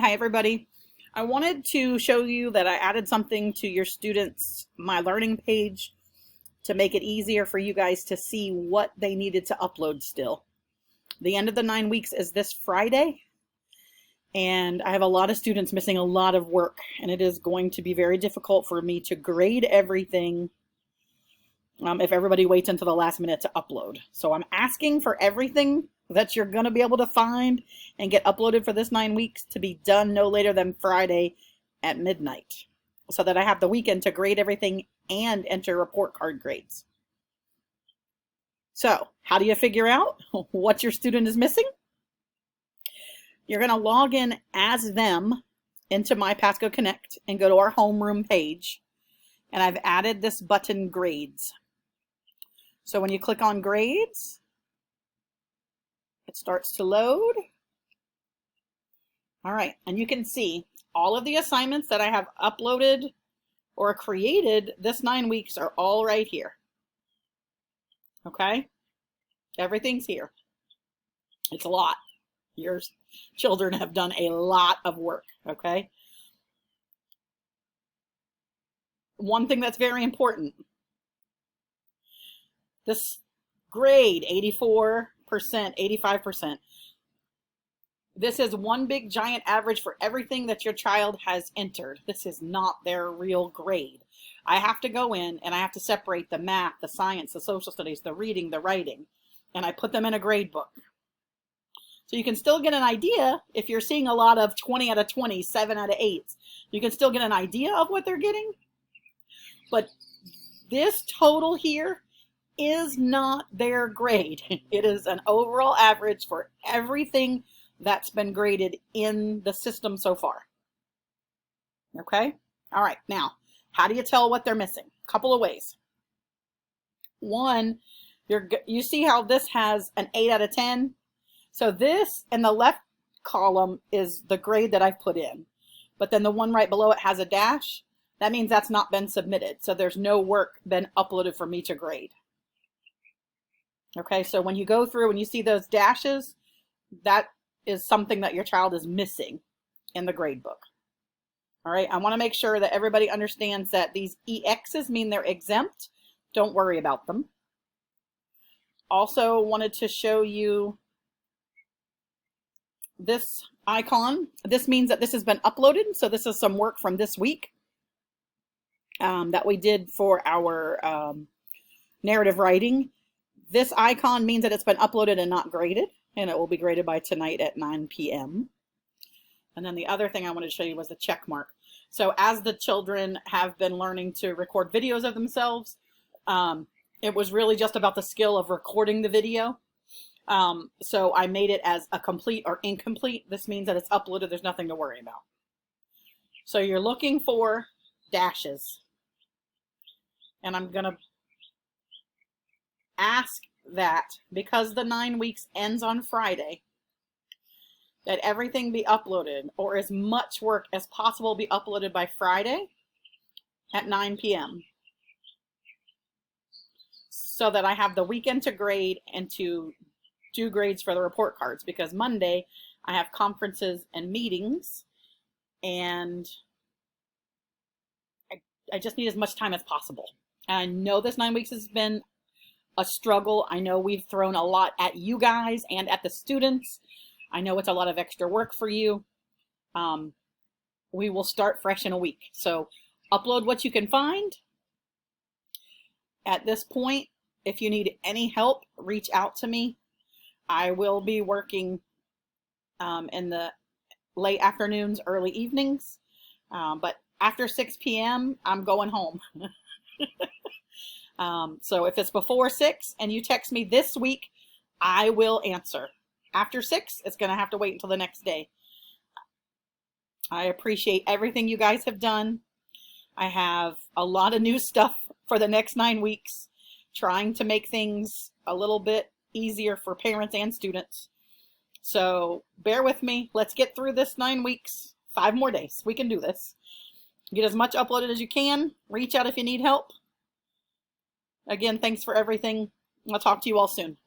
Hi, everybody. I wanted to show you that I added something to your students' My Learning page to make it easier for you guys to see what they needed to upload still. The end of the 9 weeks is this Friday, and I have a lot of students missing a lot of work, and it is going to be very difficult for me to grade everything if everybody waits until the last minute to upload. So I'm asking for everything that you're going to be able to find and get uploaded for this 9 weeks to be done no later than Friday at midnight, so that I have the weekend to grade everything and enter report card grades. So how do you figure out what your student is missing? You're going to log in as them into My Pasco Connect and go to our homeroom page, and I've added this button grades. So when you click on grades, it starts to load. All right, and you can see all of the assignments that I have uploaded or created this 9 weeks are all right here. Okay, everything's here. It's a lot. Your children have done a lot of work, okay? One thing that's very important, this grade, 84%, 85%, this is one big giant average for everything that your child has entered. This is not their real grade. I have to go in and I have to separate the math, the science, the social studies, the reading, the writing, and I put them in a grade book. So you can still get an idea if you're seeing a lot of 20 out of 20, 7 out of 8. You can still get an idea of what they're getting. But this total here is not their grade. It is an overall average for everything that's been graded in the system so far. Okay? All right, now, how do you tell what they're missing? A couple of ways. One, you see how this has an 8 out of 10? So this in the left column is the grade that I've put in, but then the one right below it has a dash. That means that's not been submitted. So there's no work been uploaded for me to grade. Okay, so when you go through and you see those dashes, that is something that your child is missing in the grade book. All right, I want to make sure that everybody understands that these EXs mean they're exempt. Don't worry about them. Also wanted to show you this icon. This means that this has been uploaded. So this is some work from this week that we did for our narrative writing. This icon means that it's been uploaded and not graded, and it will be graded by tonight at 9 p.m. And then the other thing I wanted to show you was the check mark. So as the children have been learning to record videos of themselves, it was really just about the skill of recording the video. So I made it as a complete or incomplete. This means that it's uploaded. There's nothing to worry about. So you're looking for dashes. And I'm going to ask that because the 9 weeks ends on Friday, that everything be uploaded, or as much work as possible be uploaded by Friday at 9 p.m. so that I have the weekend to grade and to do grades for the report cards, because Monday I have conferences and meetings, and I just need as much time as possible. And I know this 9 weeks has been a struggle. I know we've thrown a lot at you guys and at the students. I know it's a lot of extra work for you. We will start fresh in a week. So upload what you can find. At this point, if you need any help, reach out to me. I will be working in the late afternoons, early evenings, but after 6 p.m., I'm going home. So if it's before 6 and you text me this week, I will answer. After 6, it's going to have to wait until the next day. I appreciate everything you guys have done. I have a lot of new stuff for the next 9 weeks, trying to make things a little bit easier for parents and students. So bear with me. Let's get through this 9 weeks. 5 more days. We can do this. Get as much uploaded as you can. Reach out if you need help. Again, thanks for everything. I'll talk to you all soon.